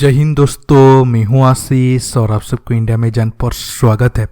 जय हिंद दोस्तों, मैं हूं आशीष और आप सबको इंडिया में जान पर स्वागत है।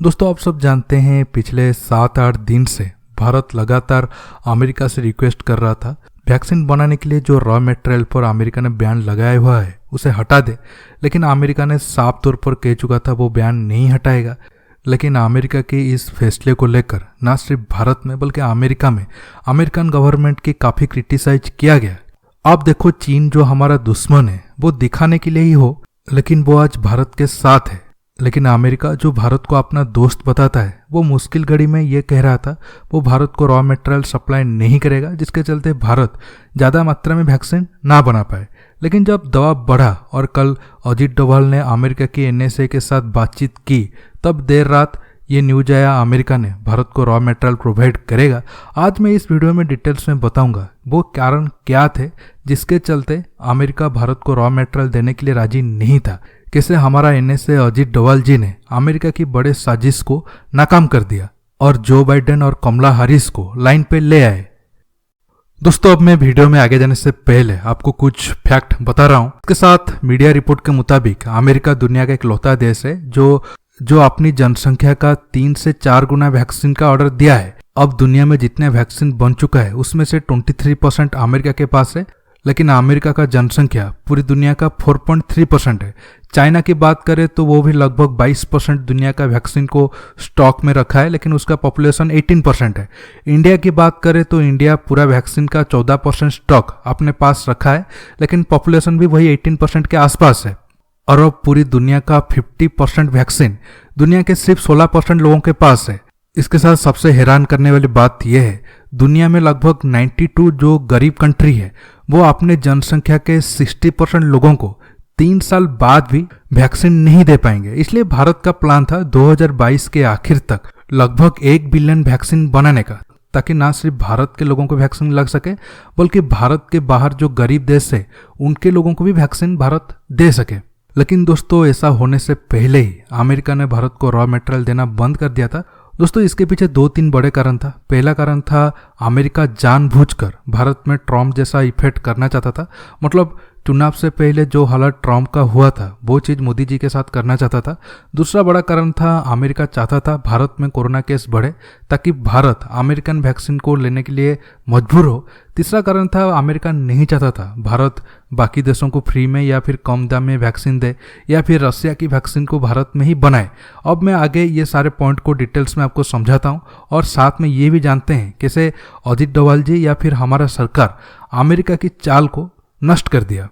दोस्तों, आप सब जानते हैं पिछले 7-8 दिन से भारत लगातार अमेरिका से रिक्वेस्ट कर रहा था वैक्सीन बनाने के लिए जो रॉ मटेरियल पर अमेरिका ने बैन लगाया हुआ है उसे हटा दे। लेकिन अमेरिका ने साफ तौर पर कह चुका था वो बैन नहीं हटाएगा। लेकिन अमेरिका के इस फैसले को लेकर न सिर्फ भारत में बल्कि अमेरिका में अमेरिकन गवर्नमेंट की काफ़ी क्रिटिसाइज किया गया। आप देखो, चीन जो हमारा दुश्मन है वो दिखाने के लिए ही हो, लेकिन वो आज भारत के साथ है। लेकिन अमेरिका जो भारत को अपना दोस्त बताता है वो मुश्किल घड़ी में ये कह रहा था वो भारत को रॉ मटेरियल सप्लाई नहीं करेगा, जिसके चलते भारत ज़्यादा मात्रा में वैक्सीन ना बना पाए। लेकिन जब दबाव बढ़ा और कल अजीत डोभाल ने अमेरिका की एनएसए के साथ बातचीत की, तब देर रात ये न्यूज आया अमेरिका ने भारत को रॉ मटेरियल प्रोवाइड करेगा। आज मैं इस वीडियो में डिटेल्स में बताऊंगा वो कारण क्या थे जिसके चलते अमेरिका भारत को रॉ मटेरियल देने के लिए राजी नहीं था। कैसे हमारा एनएसए अजीत डोभाल जी ने अमेरिका की बड़े साजिश को नाकाम कर दिया और जो बाइडेन और कमला हैरिस को लाइन पे ले आए। दोस्तों, अब मैं वीडियो में आगे जाने से पहले आपको कुछ फैक्ट बता रहा हूँ। इसके साथ मीडिया रिपोर्ट के मुताबिक अमेरिका दुनिया का इकलौता देश है जो अपनी जनसंख्या का 3 से 4 गुना वैक्सीन का ऑर्डर दिया है। अब दुनिया में जितने वैक्सीन बन चुका है उसमें से 23% अमेरिका के पास है। लेकिन अमेरिका का जनसंख्या पूरी दुनिया का 4.3% है। चाइना की बात करें तो वो भी लगभग 22% दुनिया का वैक्सीन को स्टॉक में रखा है, लेकिन उसका पॉपुलेशन 18% है। इंडिया की बात करें तो इंडिया पूरा वैक्सीन का 14% स्टॉक अपने पास रखा है, लेकिन पॉपुलेशन भी वही 18% के आसपास है। और अब पूरी दुनिया का 50% वैक्सीन दुनिया के सिर्फ 16% लोगों के पास है। इसके साथ सबसे हैरान करने वाली बात यह है, दुनिया में लगभग 92 जो गरीब कंट्री है वो अपने जनसंख्या के 60% लोगों को 3 साल बाद भी वैक्सीन नहीं दे पाएंगे। इसलिए भारत का प्लान था 2022 के आखिर तक लगभग 1 बिलियन वैक्सीन बनाने का, ताकि ना सिर्फ भारत के लोगों को वैक्सीन लग सके बल्कि भारत के बाहर जो गरीब देश है उनके लोगों को भी वैक्सीन भारत दे सके। लेकिन दोस्तों, ऐसा होने से पहले ही अमेरिका ने भारत को रॉ मटेरियल देना बंद कर दिया था। दोस्तों, इसके पीछे 2-3 बड़े कारण था। पहला कारण था अमेरिका जानबूझकर भारत में ट्रम्प जैसा इफेक्ट करना चाहता था। मतलब चुनाव से पहले जो हालत ट्रम्प का हुआ था वो चीज़ मोदी जी के साथ करना चाहता था। दूसरा बड़ा कारण था अमेरिका चाहता था भारत में कोरोना केस बढ़े ताकि भारत अमेरिकन वैक्सीन को लेने के लिए मजबूर हो। तीसरा कारण था अमेरिका नहीं चाहता था भारत बाकी देशों को फ्री में या फिर कम दाम में वैक्सीन दे या फिर रशिया की वैक्सीन को भारत में ही बनाए। अब मैं आगे ये सारे पॉइंट को डिटेल्स में आपको समझाता हूँ और साथ में ये भी जानते हैं कैसे अजीत डोभाल जी या फिर हमारा सरकार अमेरिका की चाल को नष्ट कर दिया।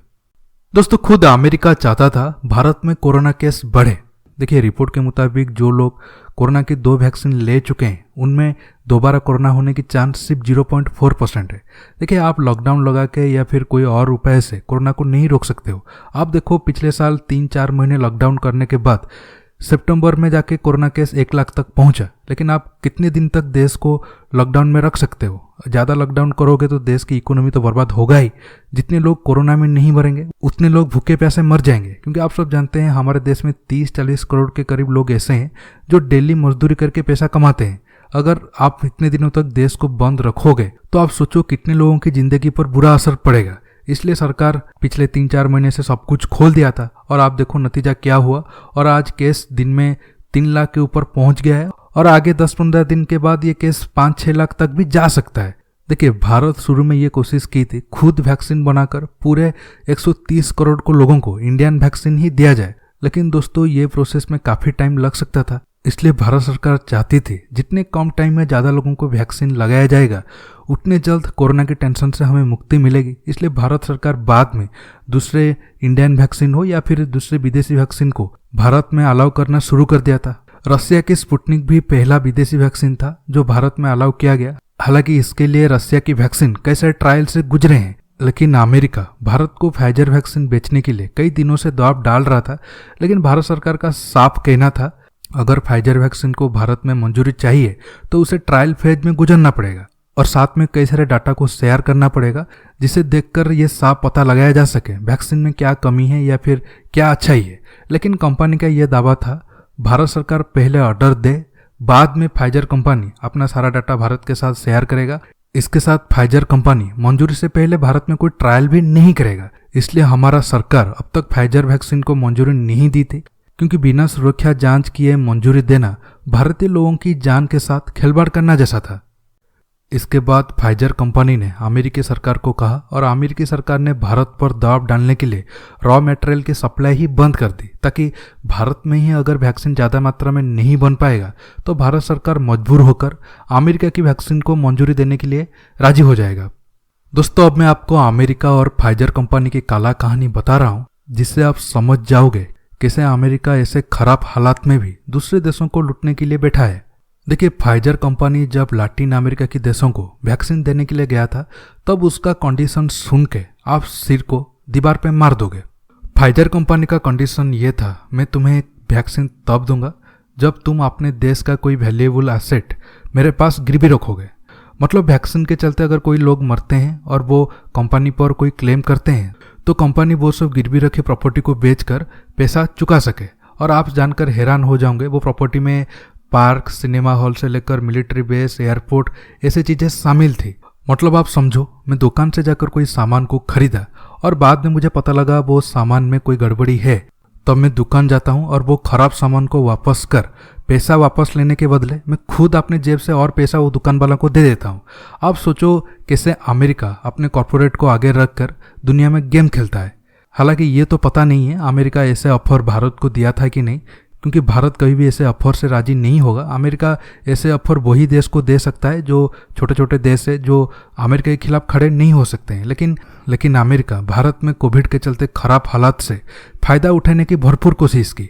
दोस्तों, खुद अमेरिका चाहता था भारत में कोरोना केस बढ़े। देखिए, रिपोर्ट के मुताबिक जो लोग कोरोना की 2 वैक्सीन ले चुके हैं उनमें दोबारा कोरोना होने की चांस सिर्फ 0.4% है। देखिए, आप लॉकडाउन लगा के या फिर कोई और उपाय से कोरोना को नहीं रोक सकते हो। आप देखो, पिछले साल 3-4 महीने लॉकडाउन करने के बाद सितंबर में जाके कोरोना केस 1 लाख तक पहुंचा। लेकिन आप कितने दिन तक देश को लॉकडाउन में रख सकते हो? ज़्यादा लॉकडाउन करोगे तो देश की इकोनॉमी तो बर्बाद होगा ही। जितने लोग कोरोना में नहीं मरेंगे उतने लोग भूखे प्यासे मर जाएंगे। क्योंकि आप सब जानते हैं हमारे देश में 30-40 करोड़ के करीब लोग ऐसे हैं जो डेली मजदूरी करके पैसा कमाते हैं। अगर आप इतने दिनों तक देश को बंद रखोगे तो आप सोचो कितने लोगों की जिंदगी पर बुरा असर पड़ेगा। इसलिए सरकार पिछले 3-4 महीने से सब कुछ खोल दिया था और आप देखो नतीजा क्या हुआ। और आज केस दिन में 3 लाख के ऊपर पहुंच गया है और आगे 10-15 दिन के बाद ये केस 5-6 लाख तक भी जा सकता है। देखिए, भारत शुरू में ये कोशिश की थी खुद वैक्सीन बनाकर पूरे 130 करोड़ को लोगों को इंडियन वैक्सीन ही दिया जाए। लेकिन दोस्तों, ये प्रोसेस में काफ़ी टाइम लग सकता था। इसलिए भारत सरकार चाहती थी जितने कम टाइम में ज़्यादा लोगों को वैक्सीन लगाया जाएगा उतने जल्द कोरोना की टेंशन से हमें मुक्ति मिलेगी। इसलिए भारत सरकार बाद में दूसरे इंडियन वैक्सीन हो या फिर दूसरे विदेशी वैक्सीन को भारत में अलाउ करना शुरू कर दिया था। रशिया की स्पुतनिक भी पहला विदेशी वैक्सीन था जो भारत में अलाउ किया गया। हालांकि इसके लिए रशिया की वैक्सीन कैसे ट्रायल से गुजरे हैं। लेकिन अमेरिका भारत को फाइजर वैक्सीन बेचने के लिए कई दिनों से दबाव डाल रहा था। लेकिन भारत सरकार का साफ कहना था अगर फाइजर वैक्सीन को भारत में मंजूरी चाहिए तो उसे ट्रायल फेज में गुजरना पड़ेगा और साथ में कई सारे डाटा को शेयर करना पड़ेगा, जिसे देखकर ये साफ पता लगाया जा सके वैक्सीन में क्या कमी है या फिर क्या अच्छाई है। लेकिन कंपनी का यह दावा था भारत सरकार पहले ऑर्डर दे, बाद में फाइजर कंपनी अपना सारा डाटा भारत के साथ शेयर करेगा। इसके साथ फाइजर कंपनी मंजूरी से पहले भारत में कोई ट्रायल भी नहीं करेगा। इसलिए हमारा सरकार अब तक फाइजर वैक्सीन को मंजूरी नहीं दी थी, क्योंकि बिना सुरक्षा जांच किए मंजूरी देना भारतीय लोगों की जान के साथ खिलवाड़ करना जैसा था। इसके बाद फाइजर कंपनी ने अमेरिकी सरकार को कहा और अमेरिकी सरकार ने भारत पर दबाव डालने के लिए रॉ मटेरियल की सप्लाई ही बंद कर दी, ताकि भारत में ही अगर वैक्सीन ज़्यादा मात्रा में नहीं बन पाएगा तो भारत सरकार मजबूर होकर अमेरिका की वैक्सीन को मंजूरी देने के लिए राजी हो जाएगा। दोस्तों, अब मैं आपको अमेरिका और फाइजर कंपनी की काला कहानी बता रहा हूँ, जिससे आप समझ जाओगे कैसे अमेरिका ऐसे खराब हालात में भी दूसरे देशों को लूटने के लिए बैठा है। देखिए, फाइजर कंपनी जब लैटिन अमेरिका के देशों को वैक्सीन देने के लिए गया था, तब उसका कंडीशन सुन के आप सिर को दीवार पे मार दोगे। फाइजर कंपनी का कंडीशन ये था, मैं तुम्हें वैक्सीन तब दूंगा जब तुम अपने देश का कोई वैल्यूएबल एसेट मेरे पास गिरवी रखोगे। मतलब वैक्सीन के चलते अगर कोई लोग मरते हैं और वो कंपनी पर कोई क्लेम करते हैं, तो कंपनी वो सब गिरवी रखे प्रॉपर्टी को बेचकर पैसा चुका सके। और आप जानकर हैरान हो जाओगे, वो प्रॉपर्टी में पार्क, सिनेमा हॉल से लेकर मिलिट्री बेस, एयरपोर्ट, ऐसी चीजें शामिल थी। मतलब आप समझो, मैं दुकान से जाकर कोई सामान को खरीदा और बाद में मुझे पता लगा वो सामान में कोई गड़बड़ी है, तब मैं दुकान जाता हूँ और वो खराब सामान को वापस कर पैसा वापस लेने के बदले मैं खुद अपने जेब से और पैसा वो दुकान वाला को दे देता हूँ। आप सोचो कैसे अमेरिका अपने कॉर्पोरेट को आगे रखकर दुनिया में गेम खेलता है। हालांकि ये तो पता नहीं है अमेरिका ऐसे ऑफर भारत को दिया था कि नहीं, क्योंकि भारत कभी भी ऐसे ऑफर से राजी नहीं होगा। अमेरिका ऐसे ऑफर वही देश को दे सकता है जो छोटे छोटे देश है, जो अमेरिका के खिलाफ खड़े नहीं हो सकते हैं। लेकिन अमेरिका भारत में कोविड के चलते खराब हालात से फायदा उठाने की भरपूर कोशिश की।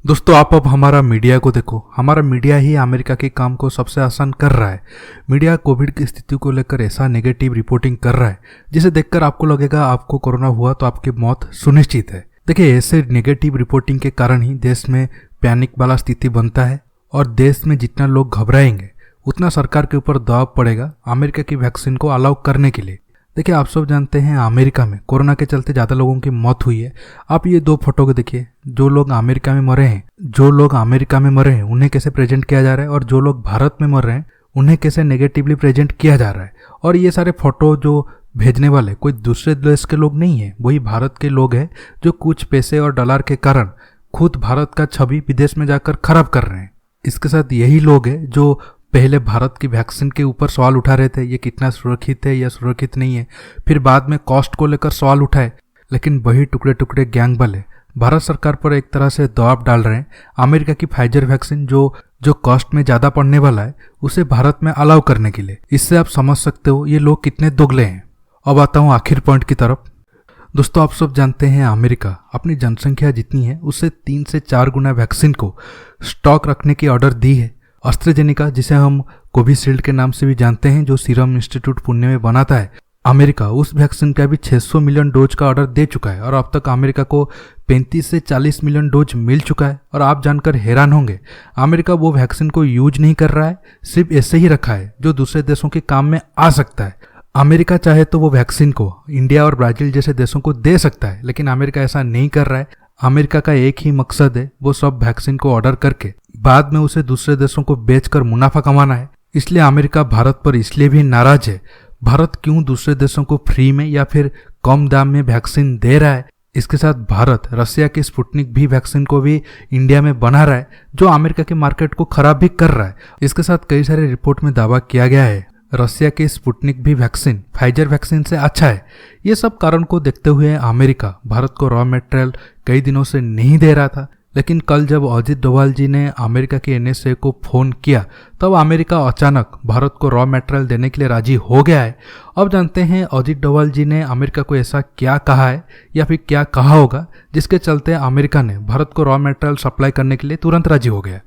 दोस्तों, आप अब हमारा मीडिया को देखो। हमारा मीडिया ही अमेरिका के काम को सबसे आसान कर रहा है। मीडिया कोविड की स्थिति को लेकर ऐसा नेगेटिव रिपोर्टिंग कर रहा है जिसे देखकर आपको लगेगा आपको कोरोना हुआ तो आपकी मौत सुनिश्चित है। देखिए, ऐसे नेगेटिव रिपोर्टिंग के कारण ही देश में पैनिक वाला स्थिति बनता है और देश में जितना लोग घबराएंगे उतना सरकार के ऊपर दबाव पड़ेगा अमेरिका की वैक्सीन को अलाउ करने के लिए। देखिए, आप सब जानते हैं अमेरिका में कोरोना के चलते ज़्यादा लोगों की मौत हुई है। आप ये दो फोटो को देखिए, जो लोग अमेरिका में मरे हैं उन्हें कैसे प्रेजेंट किया जा रहा है और जो लोग भारत में मर रहे हैं उन्हें कैसे नेगेटिवली प्रेजेंट किया जा रहा है। और ये सारे फोटो जो भेजने वाले कोई दूसरे देश के लोग नहीं है, वही भारत के लोग हैं जो कुछ पैसे और डॉलर के कारण खुद भारत का छवि विदेश में जाकर खराब कर रहे हैं। इसके साथ यही लोग हैं जो पहले भारत की वैक्सीन के ऊपर सवाल उठा रहे थे, ये कितना सुरक्षित है या सुरक्षित नहीं है, फिर बाद में कॉस्ट को लेकर सवाल उठाए। लेकिन वही टुकड़े टुकड़े गैंग वाले भारत सरकार पर एक तरह से दबाव डाल रहे हैं अमेरिका की फाइजर वैक्सीन जो कॉस्ट में ज़्यादा पड़ने वाला है उसे भारत में अलाउ करने के लिए। इससे आप समझ सकते हो ये लोग कितने दोगले हैं। अब आता हूँ आखिर पॉइंट की तरफ। दोस्तों, आप सब जानते हैं अमेरिका अपनी जनसंख्या जितनी है उससे 3 से 4 गुना वैक्सीन को स्टॉक रखने की ऑर्डर दी है। एस्ट्राजेनेका, जिसे हम कोविशील्ड के नाम से भी जानते हैं, जो सीरम इंस्टीट्यूट पुणे में बनाता है, अमेरिका उस वैक्सीन का भी 600 मिलियन डोज का ऑर्डर दे चुका है और अब तक अमेरिका को 35 से 40 मिलियन डोज मिल चुका है। और आप जानकर हैरान होंगे, अमेरिका वो वैक्सीन को यूज नहीं कर रहा है, सिर्फ ऐसे ही रखा है जो दूसरे देशों के काम में आ सकता है। अमेरिका चाहे तो वो वैक्सीन को इंडिया और ब्राजील जैसे देशों को दे सकता है, लेकिन अमेरिका ऐसा नहीं कर रहा है। अमेरिका का एक ही मकसद है, वो सब वैक्सीन को ऑर्डर करके बाद में उसे दूसरे देशों को बेचकर मुनाफा कमाना है। इसलिए अमेरिका भारत पर इसलिए भी नाराज है। भारत क्यों दूसरे देशों को फ्री में या फिर कम दाम में वैक्सीन दे रहा है। इसके साथ भारत रसिया की स्पुतनिक भी वैक्सीन को भी इंडिया में बना रहा है, जो अमेरिका के मार्केट को खराब भी कर रहा है। इसके साथ कई सारे रिपोर्ट में दावा किया गया है रसिया की स्पुतनिक भी वैक्सीन फाइजर वैक्सीन से अच्छा है। ये सब कारण को देखते हुए अमेरिका भारत को रॉ मटेरियल कई दिनों से नहीं दे रहा था, लेकिन कल जब अजीत डोभाल जी ने अमेरिका के एनएसए को फोन किया तब अमेरिका अचानक भारत को रॉ मटेरियल देने के लिए राजी हो गया है। अब जानते हैं अजीत डोभाल जी ने अमेरिका को ऐसा क्या कहा है या फिर क्या कहा होगा जिसके चलते अमेरिका ने भारत को रॉ मटेरियल सप्लाई करने के लिए तुरंत राजी हो गया।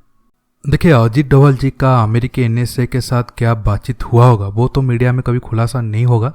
देखिए, अजीत डोभाल जी का अमेरिकी एनएसए के साथ क्या बातचीत हुआ होगा वो तो मीडिया में कभी खुलासा नहीं होगा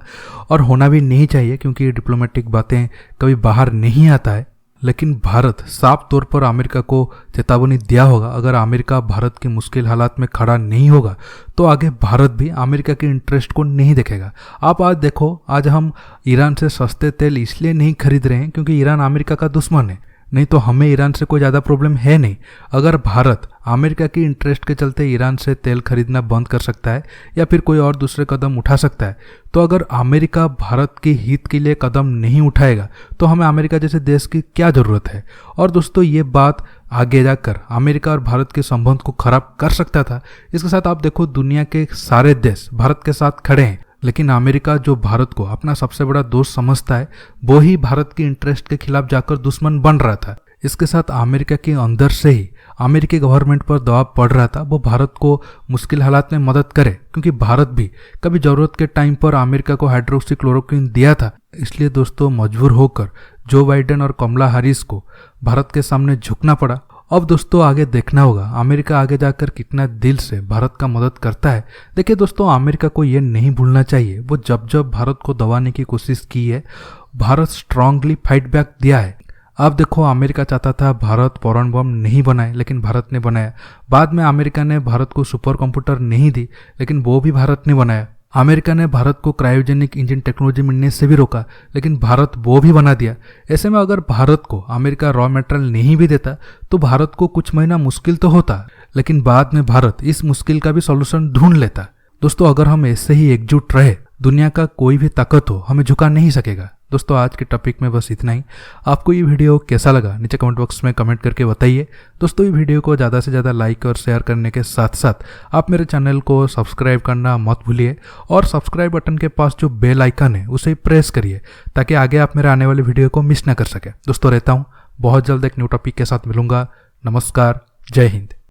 और होना भी नहीं चाहिए, क्योंकि डिप्लोमेटिक बातें कभी बाहर नहीं आता है। लेकिन भारत साफ तौर पर अमेरिका को चेतावनी दिया होगा, अगर अमेरिका भारत की मुश्किल हालात में खड़ा नहीं होगा तो आगे भारत भी अमेरिका के इंटरेस्ट को नहीं देखेगा। आप आज देखो, आज हम ईरान से सस्ते तेल इसलिए नहीं खरीद रहे हैं क्योंकि ईरान अमेरिका का दुश्मन है। नहीं तो हमें ईरान से कोई ज़्यादा प्रॉब्लम है नहीं। अगर भारत अमेरिका की इंटरेस्ट के चलते ईरान से तेल खरीदना बंद कर सकता है या फिर कोई और दूसरे कदम उठा सकता है, तो अगर अमेरिका भारत के हित के लिए कदम नहीं उठाएगा तो हमें अमेरिका जैसे देश की क्या ज़रूरत है। और दोस्तों ये बात आगे जाकर अमेरिका और भारत के संबंध को खराब कर सकता था। इसके साथ आप देखो दुनिया के सारे देश भारत के साथ खड़े हैं, लेकिन अमेरिका जो भारत को अपना सबसे बड़ा दोस्त समझता है वो ही भारत के इंटरेस्ट के खिलाफ जाकर दुश्मन बन रहा था। इसके साथ अमेरिका के अंदर से ही अमेरिकी गवर्नमेंट पर दबाव पड़ रहा था वो भारत को मुश्किल हालात में मदद करे, क्योंकि भारत भी कभी जरूरत के टाइम पर अमेरिका को हाइड्रोक्सीक्लोरोक्विन दिया था। इसलिए दोस्तों मजबूर होकर जो बाइडेन और कमला हैरिस को भारत के सामने झुकना पड़ा। अब दोस्तों आगे देखना होगा अमेरिका आगे जाकर कितना दिल से भारत का मदद करता है। देखिए दोस्तों, अमेरिका को ये नहीं भूलना चाहिए वो जब जब भारत को दबाने की कोशिश की है, भारत स्ट्रांगली फाइट बैक दिया है। अब देखो अमेरिका चाहता था भारत परमाणु बम नहीं बनाए, लेकिन भारत ने बनाया। बाद में अमेरिका ने भारत को सुपर कंप्यूटर नहीं दी, लेकिन वो भी भारत ने बनाया। अमेरिका ने भारत को क्रायोजेनिक इंजन टेक्नोलॉजी मिलने से भी रोका, लेकिन भारत वो भी बना दिया। ऐसे में अगर भारत को अमेरिका रॉ मटेरियल नहीं भी देता तो भारत को कुछ महीना मुश्किल तो होता, लेकिन बाद में भारत इस मुश्किल का भी सॉल्यूशन ढूंढ लेता। दोस्तों अगर हम ऐसे ही एकजुट रहे, दुनिया का कोई भी ताकत हो हमें झुका नहीं सकेगा। दोस्तों आज के टॉपिक में बस इतना ही। आपको ये वीडियो कैसा लगा नीचे कमेंट बॉक्स में कमेंट करके बताइए। दोस्तों ये वीडियो को ज़्यादा से ज़्यादा लाइक और शेयर करने के साथ साथ आप मेरे चैनल को सब्सक्राइब करना मत भूलिए, और सब्सक्राइब बटन के पास जो बेल आइकन है उसे प्रेस करिए ताकि आगे आप मेरे आने वाले वीडियो को मिस ना कर सके। दोस्तों रहता हूँ, बहुत जल्द एक न्यू टॉपिक के साथ मिलूंगा। नमस्कार, जय हिंद।